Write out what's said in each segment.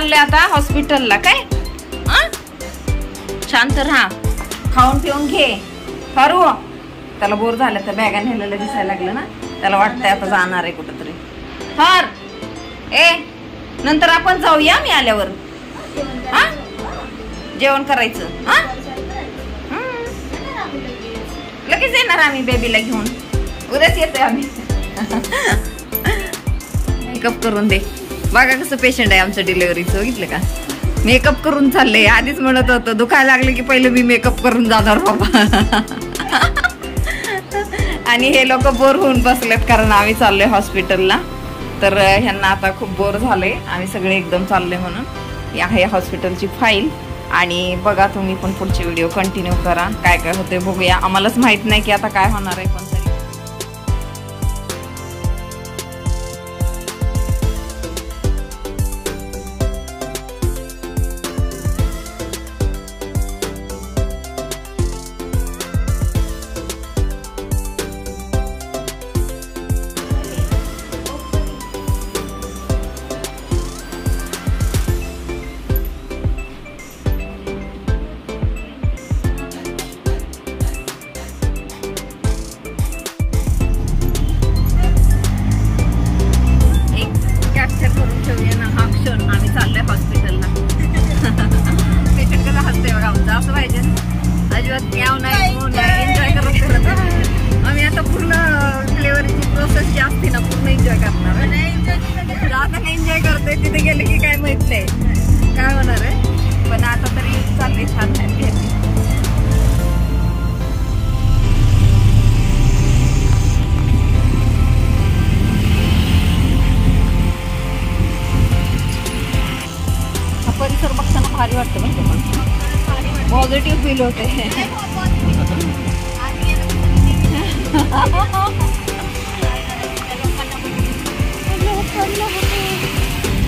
चाललोय आता हॉस्पिटलला काय. शांत राहा, खाऊन पिऊन घे. करू त्याला बोर झालं तर बॅगा नेलेलं दिसायला लागलं ना, त्याला वाटतंय आता जाणार आहे कुठंतरी. हर ए नंतर आपण जाऊया मी आल्यावर. हा जेवण करायचं. हा लगेच येणार आम्ही बेबीला घेऊन. उद्याच येतोय आम्ही. मेकअप करून दे. बघा कसं पेशंट आहे आमचं डिलिव्हरीचं, बघितलं का. मेकअप करून चाललंय. आधीच म्हणत होतं दुखायला लागले की पहिले मी मेकअप करून जाणार बाबा. आणि हे लोक बोर होऊन बसलेत कारण आम्ही चाललोय हॉस्पिटलला. तर ह्यांना आता खूप बोर झालंय. आम्ही सगळे एकदम चाललोय म्हणून. ही आहे हॉस्पिटलची फाईल. आणि बघा तुम्ही पण पुढचे व्हिडिओ कंटिन्यू करा. काय काय होते बघूया. आम्हालाच माहित नाही की आता काय होणार आहे. पण आम्ही आता पूर्ण डिलिव्हरीची प्रोसेस जी असते ना पूर्ण एन्जॉय करणार. आता नाही एन्जॉय करतोय, तिथे गेले की काय माहित नाही काय होणार आहे. पण आता तरी चाललंय छान हॅपी हॅपी. हा परिसर बघताना भारी वाटतं म्हणजे पण पॉझिटिव्ह फील होते.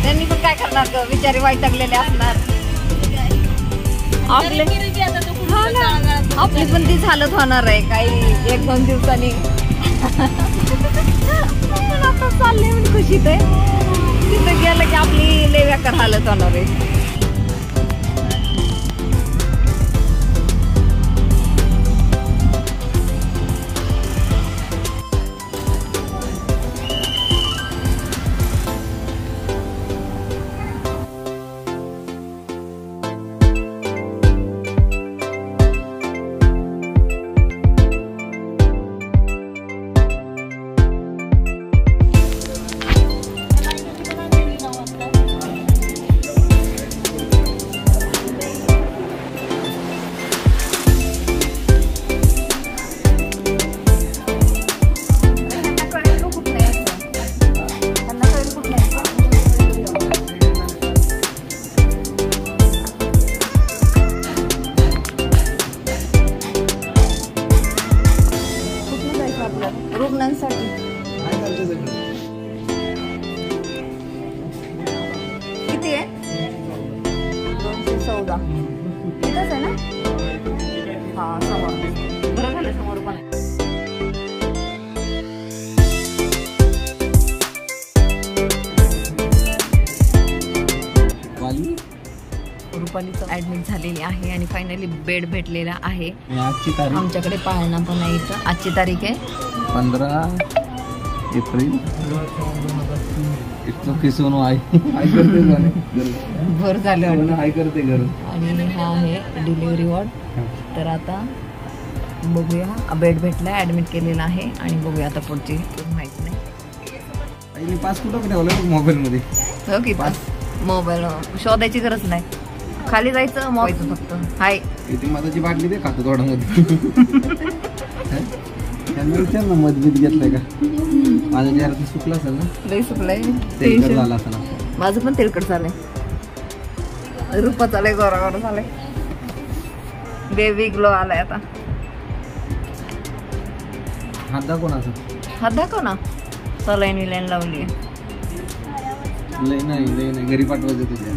त्यांनी पण काय करणार ग, बिचारी वैतागलेले असणार. आपली पण तीच हालत होणार आहे काही 1-2 दिवसांनी. आता चालले म्हणजे खुशीत आहे. तिथं गेलं की आपली लय बेकार हालत होणार आहे. रुग्णांसाठी किती आहे? 214 इथंच आहे ना. हा समोर बरं झालं समोर पण आहे. रुपालीचं ऍडमिट झालेली आहे आणि फायनली बेड भेटलेला आहे. आमच्याकडे पाळणा पण आहे इथं. आजची तारीख आहे 15 एप्रिल. भर झालं आणि हा आहे डिलिव्हरी वॉर्ड. तर आता बघूया. बेड भेटला, ऍडमिट केलेला आहे आणि बघूया आता पुढची माहित नाही. पास कुठं ठेवलं मोबाईल मध्ये. हो की पास मोबाईल शोधायची गरज नाही. खाली जायचं मोबाईल फक्त. हाय इथे मधाची बाटली दे खातो थोड्यामध्ये. त्यांना विचार ना मधबीत घेतलंय का. माझं चेहरा सुकला असेल ना. लई सुकलाय. तेलकट झाला असेल. माझं पण तेलकट झालंय. रूपाचा लय गोरा गोरा झालाय. बेबी ग्लो आलाय आता. हात दाखव ना. हात दाखव ना. सलाईन विलाईन लावली. लय नाही घरी पाठवायचं तुझ्या.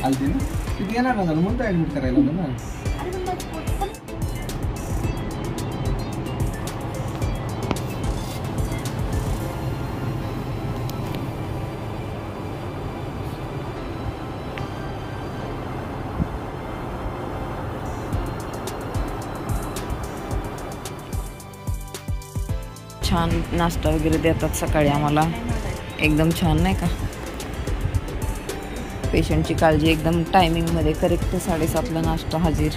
आलती ना तिथे येणार ना झालं म्हणून ऍडमिट करायला होतं ना. छान नाश्ता वगैरे देतात सकाळी आम्हाला, एकदम छान नाही का. पेशंटची काळजी एकदम टायमिंगमध्ये, करेक्ट 7:30ला नाश्ता हजर.